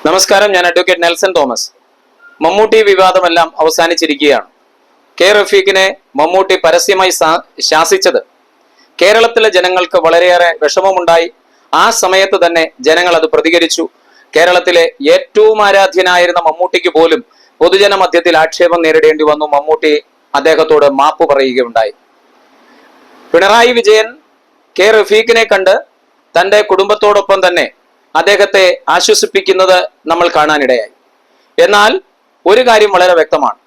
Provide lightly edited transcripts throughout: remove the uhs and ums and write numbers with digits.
നമസ്കാരം, ഞാൻ അഡ്വക്കേറ്റ് നെൽസൺ തോമസ്. മമ്മൂട്ടി വിവാദമെല്ലാം അവസാനിച്ചിരിക്കുകയാണ്. കെ റഫീഖിനെ മമ്മൂട്ടി പരസ്യമായി ശാസിച്ചത് കേരളത്തിലെ ജനങ്ങൾക്ക് വളരെയേറെ വിഷമമുണ്ടായി. ആ സമയത്ത് തന്നെ ജനങ്ങൾ അത് പ്രതികരിച്ചു. കേരളത്തിലെ ഏറ്റവും ആരാധ്യനായിരുന്ന മമ്മൂട്ടിക്ക് പോലും പൊതുജന മധ്യത്തിൽ ആക്ഷേപം നേരിടേണ്ടി വന്നു. മമ്മൂട്ടി അദ്ദേഹത്തോട് മാപ്പ് പറയുകയുണ്ടായി. പിണറായി വിജയൻ കെ റഫീഖിനെ കണ്ട് തന്റെ കുടുംബത്തോടൊപ്പം തന്നെ അദ്ദേഹത്തെ ആശ്വസിപ്പിക്കുന്നത് നമ്മൾ കാണാനിടയായി. എന്നാൽ ഒരു കാര്യം വളരെ വ്യക്തമാണ്.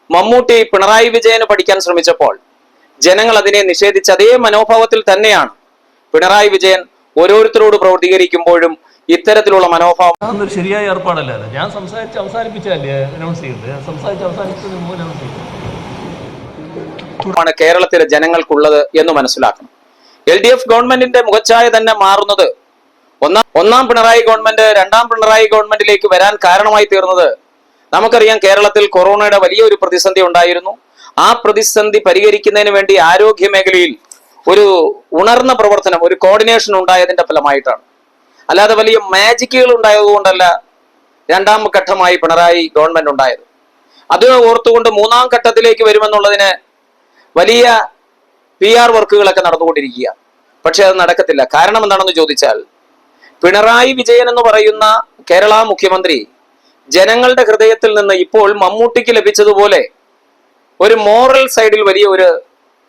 മമ്മൂട്ടി പിണറായി വിജയന് പഠിക്കാൻ ശ്രമിച്ചപ്പോൾ ജനങ്ങൾ അതിനെ നിഷേധിച്ച അതേ മനോഭാവത്തിൽ തന്നെയാണ് പിണറായി വിജയൻ ഓരോരുത്തരോട് പ്രതികരിക്കുമ്പോഴും ഇത്തരത്തിലുള്ള മനോഭാവം ശരിയായ ഏർപ്പാടല്ല. ഞാൻ സംസാരിച്ച് അവസാനിപ്പിച്ചല്ലേ അനൗൺസ് ചെയ്യുന്നത്. സംസാരിച്ച് അവസാനിപ്പിച്ചത് കേരളത്തിലെ ജനങ്ങൾക്കുള്ളത് എന്ന് മനസ്സിലാക്കണം. LDF ഗവൺമെന്റിന്റെ മുഖച്ഛായ തന്നെ മാറുന്നത് ഒന്നാം പിണറായി ഗവൺമെന്റ് രണ്ടാം പിണറായി ഗവൺമെന്റിലേക്ക് വരാൻ കാരണമായി തീർന്നത് നമുക്കറിയാം. കേരളത്തിൽ കൊറോണയുടെ വലിയൊരു പ്രതിസന്ധി ഉണ്ടായിരുന്നു. ആ പ്രതിസന്ധി പരിഹരിക്കുന്നതിന് വേണ്ടി ആരോഗ്യ മേഖലയിൽ ഒരു ഉണർന്ന പ്രവർത്തനം, ഒരു കോർഡിനേഷൻ ഉണ്ടായതിന്റെ ഫലമായിട്ടാണ്. അല്ലാതെ വലിയ മാജിക്കുകൾ ഉണ്ടായതുകൊണ്ടല്ല രണ്ടാം ഘട്ടമായി പിണറായി ഗവൺമെന്റ് ഉണ്ടായത്. അത് ഓർത്തുകൊണ്ട് മൂന്നാം ഘട്ടത്തിലേക്ക് വരുമെന്നുള്ളതിന് വലിയ PR വർക്കുകളൊക്കെ നടന്നുകൊണ്ടിരിക്കുക. പക്ഷെ അത് നടക്കത്തില്ല. കാരണം എന്താണെന്ന് ചോദിച്ചാൽ, പിണറായി വിജയൻ എന്ന് പറയുന്ന കേരള മുഖ്യമന്ത്രി ജനങ്ങളുടെ ഹൃദയത്തിൽ നിന്ന് ഇപ്പോൾ മമ്മൂട്ടിക്ക് ലഭിച്ചതുപോലെ ഒരു മോറൽ സൈഡിൽ വലിയ ഒരു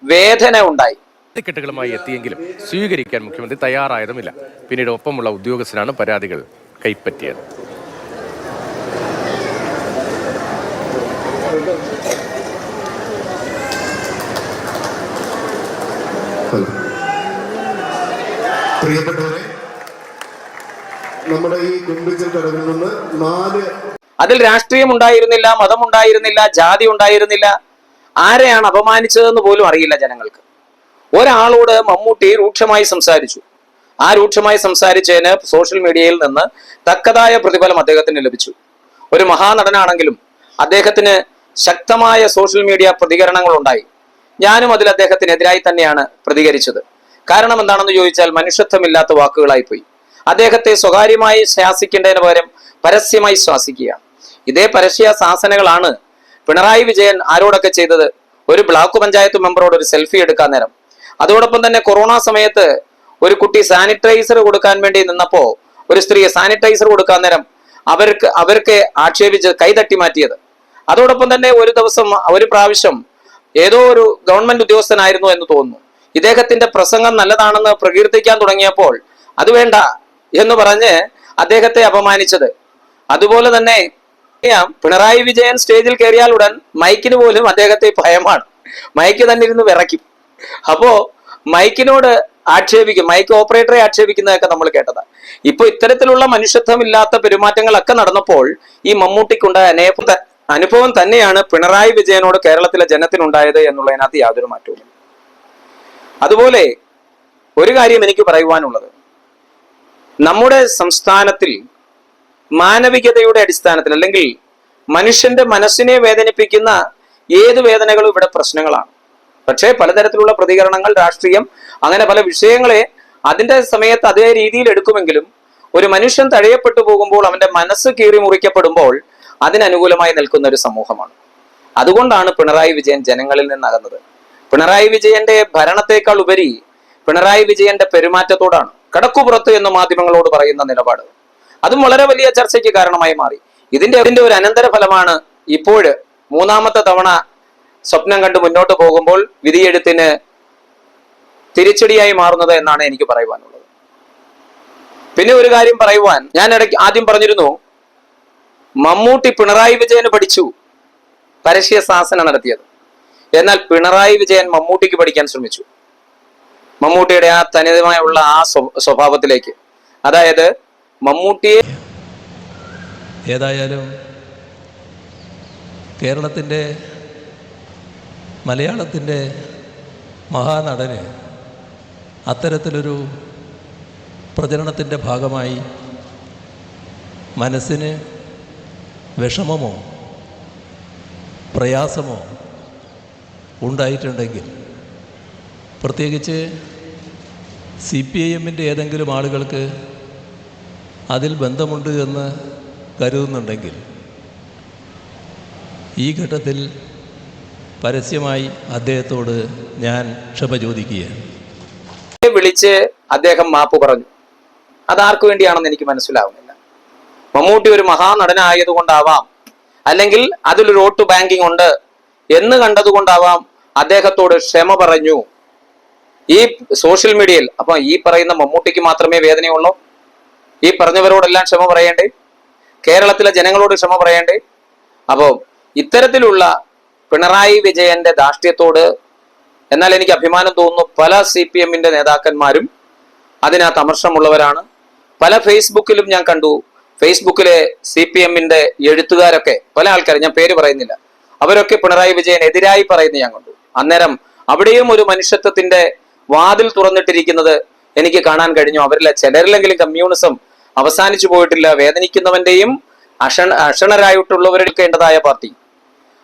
വേദന ഉണ്ടായി. ടിക്കറ്റുകളുമായി എത്തിയെങ്കിലും സ്വീകരിക്കാൻ മുഖ്യമന്ത്രി തയ്യാറായതുമില്ല. പിന്നീട് ഒപ്പമുള്ള ഉദ്യോഗസ്ഥരാണ് പരാതികൾ കൈപ്പറ്റിയത്. പ്രിയപ്പെട്ടവരെ, നമ്മുടെ ഈ കുമ്പിച്ചൽ കടവിൽ നിന്ന് അതിൽ രാഷ്ട്രീയം ഉണ്ടായിരുന്നില്ല, മതമുണ്ടായിരുന്നില്ല, ജാതി ഉണ്ടായിരുന്നില്ല. ആരെയാണ് അപമാനിച്ചതെന്ന് പോലും അറിയില്ല ജനങ്ങൾക്ക്. ഒരാളോട് മമ്മൂട്ടി രൂക്ഷമായി സംസാരിച്ചു. ആ രൂക്ഷമായി സംസാരിച്ചതിന് സോഷ്യൽ മീഡിയയിൽ നിന്ന് തക്കതായ പ്രതിഫലം അദ്ദേഹത്തിന് ലഭിച്ചു. ഒരു മഹാനടനാണെങ്കിലും അദ്ദേഹത്തിന് ശക്തമായ സോഷ്യൽ മീഡിയ പ്രതികരണങ്ങൾ ഉണ്ടായി. ഞാനും അതിൽ അദ്ദേഹത്തിനെതിരായി തന്നെയാണ് പ്രതികരിച്ചത്. കാരണം എന്താണെന്ന് ചോദിച്ചാൽ, മനുഷ്യത്വമില്ലാത്ത വാക്കുകളായി പോയി. അദ്ദേഹത്തെ സ്വകാര്യമായി ശാസിക്കേണ്ടതിന് പകരം പരസ്യമായി ശ്വാസിക്കുകയാണ്. ഇതേ പരസ്യ ശാസനകളാണ് പിണറായി വിജയൻ ആരോടൊക്കെ ചെയ്തത്. ഒരു ബ്ലോക്ക് പഞ്ചായത്ത് മെമ്പറോട് ഒരു സെൽഫി എടുക്കാൻ നേരം, അതോടൊപ്പം തന്നെ കൊറോണ സമയത്ത് ഒരു കുട്ടി സാനിറ്റൈസർ കൊടുക്കാൻ വേണ്ടി നിന്നപ്പോ ഒരു സ്ത്രീ സാനിറ്റൈസർ കൊടുക്കാൻ നേരം അവർക്ക് ആക്ഷേപിച്ച് കൈതട്ടി മാറ്റിയത്. അതോടൊപ്പം തന്നെ ഒരു പ്രാവശ്യം ഏതോ ഒരു ഗവൺമെന്റ് ഉദ്യോഗസ്ഥനായിരുന്നു എന്ന് തോന്നുന്നു, ഇദ്ദേഹത്തിന്റെ പ്രസംഗം നല്ലതാണെന്ന് പ്രകീർത്തിക്കാൻ തുടങ്ങിയപ്പോൾ അത് വേണ്ട എന്ന് പറഞ്ഞ് അദ്ദേഹത്തെ അപമാനിച്ചത്. അതുപോലെ തന്നെ പിണറായി വിജയൻ സ്റ്റേജിൽ കയറിയാൽ ഉടൻ മൈക്കിന് പോലും അദ്ദേഹത്തെ ഭയമാണ്. മൈക്ക് തന്നെ ഇരുന്ന് വിറയ്ക്കും. അപ്പോ മൈക്കിനോട് ആക്ഷേപിക്കും, മൈക്ക് ഓപ്പറേറ്ററെ ആക്ഷേപിക്കുന്നതൊക്കെ നമ്മൾ കേട്ടതാണ്. ഇപ്പൊ ഇത്തരത്തിലുള്ള മനുഷ്യത്വമില്ലാത്ത പെരുമാറ്റങ്ങളൊക്കെ നടന്നപ്പോൾ ഈ മമ്മൂട്ടിക്കുണ്ടായ അനുഭവം തന്നെയാണ് പിണറായി വിജയനോട് കേരളത്തിലെ ജനത്തിനുണ്ടായത് എന്നുള്ളതിനകത്ത് യാതൊരു മാറ്റവും. അതുപോലെ ഒരു കാര്യം എനിക്ക് പറയുവാനുള്ളത്, നമ്മുടെ സംസ്ഥാനത്തിൽ മാനവികതയുടെ അടിസ്ഥാനത്തിൽ അല്ലെങ്കിൽ മനുഷ്യന്റെ മനസ്സിനെ വേദനിപ്പിക്കുന്ന ഏത് വേദനകളും ഇവിടെ പ്രശ്നങ്ങളാണ്. പക്ഷേ പലതരത്തിലുള്ള പ്രതികരണങ്ങൾ, രാഷ്ട്രീയം, അങ്ങനെ പല വിഷയങ്ങളെ അതിന്റെ സമയത്ത് അതേ രീതിയിൽ എടുക്കുമെങ്കിലും ഒരു മനുഷ്യൻ തഴയപ്പെട്ടു പോകുമ്പോൾ, അവന്റെ മനസ്സ് കീറി മുറിക്കപ്പെടുമ്പോൾ അതിനനുകൂലമായി നിൽക്കുന്ന ഒരു സമൂഹമാണ്. അതുകൊണ്ടാണ് പിണറായി വിജയൻ ജനങ്ങളിൽ നിന്ന് അകന്നത്. പിണറായി വിജയന്റെ ഭരണത്തെക്കാൾ ഉപരി പിണറായി വിജയന്റെ പെരുമാറ്റത്തോടാണ് കടക്കുപുറത്ത് എന്ന് മാധ്യമങ്ങളോട് പറയുന്ന നിലപാട്. അതും വളരെ വലിയ ചർച്ചയ്ക്ക് കാരണമായി മാറി. ഇതിന്റെ ഒരു അനന്തരഫലമാണ് ഇപ്പോൾ മൂന്നാമത്തെ തവണ സ്വപ്നം കണ്ട് മുന്നോട്ട് പോകുമ്പോൾ വിധിയെഴുത്തിന് തിരിച്ചടിയായി മാറുന്നത് എന്നാണ് എനിക്ക് പറയുവാനുള്ളത്. പിന്നെ ഒരു കാര്യം പറയുവാൻ ഞാൻ ആദ്യം പറഞ്ഞിരുന്നു, മമ്മൂട്ടി പിണറായി വിജയന് പഠിച്ചു പരസ്യ ശാസന നടത്തിയത്. എന്നാൽ പിണറായി വിജയൻ മമ്മൂട്ടിക്ക് പഠിക്കാൻ ശ്രമിച്ചു. മമ്മൂട്ടിയുടെ ആ തനിതമായുള്ള ആ സ്വഭാവത്തിലേക്ക്, അതായത് മമ്മൂട്ടിയെ ഏതായാലും കേരളത്തിൻ്റെ മലയാളത്തിൻ്റെ മഹാനടന് അത്തരത്തിലൊരു പ്രചരണത്തിൻ്റെ ഭാഗമായി മനസ്സിന് വിഷമമോ പ്രയാസമോ ഉണ്ടായിട്ടുണ്ടെങ്കിൽ, പ്രത്യേകിച്ച് CPIM ഏതെങ്കിലും ആളുകൾക്ക് അതിൽ ബന്ധമുണ്ട് എന്ന് കരുതുന്നുണ്ടെങ്കിൽ ഈ ഘട്ടത്തിൽ പരസ്യമായി അദ്ദേഹത്തോട് ഞാൻ ക്ഷമ ചോദിക്കുകയാണ്. വിളിച്ച് അദ്ദേഹം മാപ്പ് പറഞ്ഞു. അതാർക്കു വേണ്ടിയാണെന്ന് എനിക്ക് മനസ്സിലാവുന്നില്ല. മമ്മൂട്ടി ഒരു മഹാനടനായതുകൊണ്ടാവാം, അല്ലെങ്കിൽ അതിലൊരു വോട്ട് ബാങ്കിങ് ഉണ്ട് എന്ന് കണ്ടതുകൊണ്ടാവാം അദ്ദേഹത്തോട് ക്ഷമ പറഞ്ഞു. ഈ സോഷ്യൽ മീഡിയയിൽ അപ്പൊ ഈ പറയുന്ന മമ്മൂട്ടിക്ക് മാത്രമേ വേദനയുള്ളൂ? ഈ പറഞ്ഞവരോടെല്ലാം ക്ഷമ പറയേണ്ടേ? കേരളത്തിലെ ജനങ്ങളോട് ക്ഷമ പറയേണ്ടേ? അപ്പോ ഇത്തരത്തിലുള്ള പിണറായി വിജയന്റെ ധാർഷ്ട്യത്തോട് എന്നാൽ എനിക്ക് അഭിമാനം തോന്നുന്നു. പല CPM-ന്റെ നേതാക്കന്മാരും അതിനകത്ത് അമർഷമുള്ളവരാണ്. പല ഫേസ്ബുക്കിലും ഞാൻ കണ്ടു, ഫേസ്ബുക്കിലെ CPM-ന്റെ എഴുത്തുകാരൊക്കെ പല ആൾക്കാർ, ഞാൻ പേര് പറയുന്നില്ല, അവരൊക്കെ പിണറായി വിജയനെതിരായി പറയുന്നത് ഞാൻ കണ്ടു. അന്നേരം അവിടെയും ഒരു മനുഷ്യത്വത്തിന്റെ വാതിൽ തുറന്നിട്ടിരിക്കുന്നത് എനിക്ക് കാണാൻ കഴിഞ്ഞു. അവരിലെ ചിലരിലെങ്കിലും കമ്മ്യൂണിസം അവസാനിച്ചു പോയിട്ടില്ല. വേദനിക്കുന്നവന്റെയും അക്ഷണരായിട്ടുള്ളവരെടുക്കേണ്ടതായ പാർട്ടി,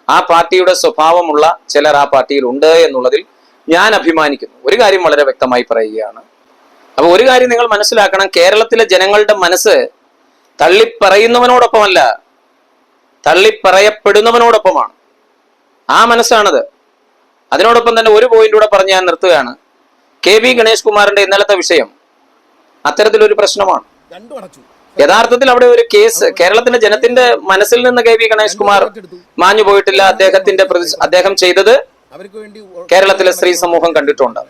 ആ പാർട്ടിയുടെ സ്വഭാവമുള്ള ചിലർ ആ പാർട്ടിയിൽ ഉണ്ട് എന്നുള്ളതിൽ ഞാൻ അഭിമാനിക്കുന്നു. ഒരു കാര്യം വളരെ വ്യക്തമായി പറയുകയാണ്. അപ്പൊ ഒരു കാര്യം നിങ്ങൾ മനസ്സിലാക്കണം, കേരളത്തിലെ ജനങ്ങളുടെ മനസ്സ് തള്ളിപ്പറയുന്നവനോടൊപ്പമല്ല, തള്ളിപ്പറയപ്പെടുന്നവനോടൊപ്പമാണ്. ആ മനസ്സാണത്. അതിനോടൊപ്പം തന്നെ ഒരു പോയിന്റ് കൂടെ പറഞ്ഞ് ഞാൻ നിർത്തുകയാണ്. KB ഗണേഷ് കുമാറിന്റെ ഇന്നലത്തെ വിഷയം അത്തരത്തിലൊരു പ്രശ്നമാണ്. യഥാർത്ഥത്തിൽ അവിടെ ഒരു കേസ് കേരളത്തിന്റെ ജനത്തിന്റെ മനസ്സിൽ നിന്ന് KB ഗണേഷ് കുമാർ മാഞ്ഞു പോയിട്ടില്ല. അദ്ദേഹം ചെയ്തത് കേരളത്തിലെ സ്ത്രീ സമൂഹം കണ്ടിട്ടുണ്ട്.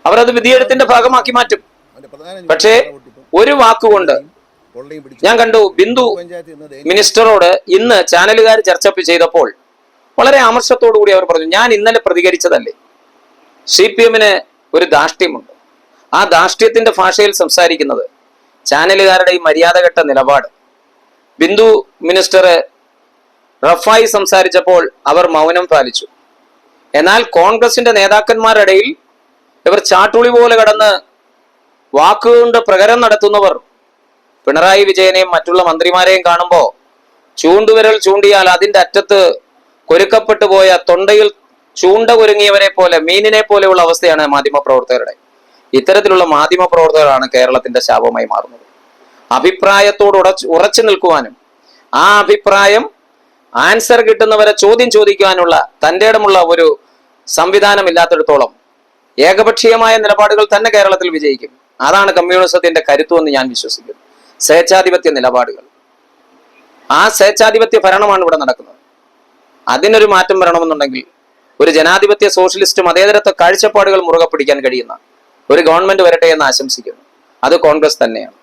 അവരത് വിധിയെഴുത്തിന്റെ ഭാഗമാക്കി മാറ്റും. പക്ഷേ ഒരു വാക്കുകൊണ്ട് ഞാൻ കണ്ടു, ബിന്ദു മിനിസ്റ്ററോട് ഇന്ന് ചാനലുകാർ ചർച്ച ചെയ്തപ്പോൾ വളരെ ആമർശത്തോടു കൂടി അവർ പറഞ്ഞു, ഞാൻ ഇന്നലെ പ്രതികരിച്ചതല്ലേ, CPM-ന് ഒരു ധാർഷ്ട്യമുണ്ട്. ആ ധാർഷ്ട്യത്തിന്റെ ഭാഷയിൽ സംസാരിക്കുന്നത് ചാനലുകാരുടെ ഈ മര്യാദഘട്ട നിലപാട്. ബിന്ദു മിനിസ്റ്റർ റഫായി സംസാരിച്ചപ്പോൾ അവർ മൗനം പാലിച്ചു. എന്നാൽ കോൺഗ്രസിന്റെ നേതാക്കന്മാരുടെ ഇടയിൽ ഇവർ ചാട്ടുളി പോലെ കടന്ന് വാക്കുകൊണ്ട് പ്രകരം നടത്തുന്നവർ പിണറായി വിജയനെയും മറ്റുള്ള മന്ത്രിമാരെയും കാണുമ്പോൾ ചൂണ്ടുവിരൽ ചൂണ്ടിയാൽ അതിന്റെ അറ്റത്ത് കൊരുക്കപ്പെട്ടു പോയ തൊണ്ടയിൽ ചൂണ്ട കുരുങ്ങിയവരെ പോലെ, മീനിനെ പോലെയുള്ള അവസ്ഥയാണ് മാധ്യമപ്രവർത്തകരുടെ. ഇത്തരത്തിലുള്ള മാധ്യമപ്രവർത്തകരാണ് കേരളത്തിന്റെ ശാപമായി മാറുന്നത്. അഭിപ്രായത്തോട് ഉറച്ചു നിൽക്കുവാനും ആ അഭിപ്രായം ആൻസർ കിട്ടുന്നവരെ ചോദ്യം ചോദിക്കുവാനുള്ള തന്റെ ഇടമുള്ള ഒരു സംവിധാനം ഇല്ലാത്തിടത്തോളം ഏകപക്ഷീയമായ നിലപാടുകൾ തന്നെ കേരളത്തിൽ വിജയിക്കും. അതാണ് കമ്മ്യൂണിസത്തിന്റെ കരുത്തുവെന്ന് ഞാൻ വിശ്വസിക്കുന്നു. സ്വേച്ഛാധിപത്യ നിലപാടുകൾ, ആ സ്വേച്ഛാധിപത്യ ഭരണമാണ് ഇവിടെ നടക്കുന്നത്. അതിനൊരു മാറ്റം വരണമെന്നുണ്ടെങ്കിൽ ഒരു ജനാധിപത്യ സോഷ്യലിസ്റ്റ് മതേതരത്വ കാഴ്ചപ്പാടുകൾ മുറുകെ പിടിക്കാൻ കഴിയുന്ന ഒരു ഗവൺമെന്റ് വരട്ടെ എന്ന് ആശംസിക്കുന്നു. അത് കോൺഗ്രസ് തന്നെയാണ്.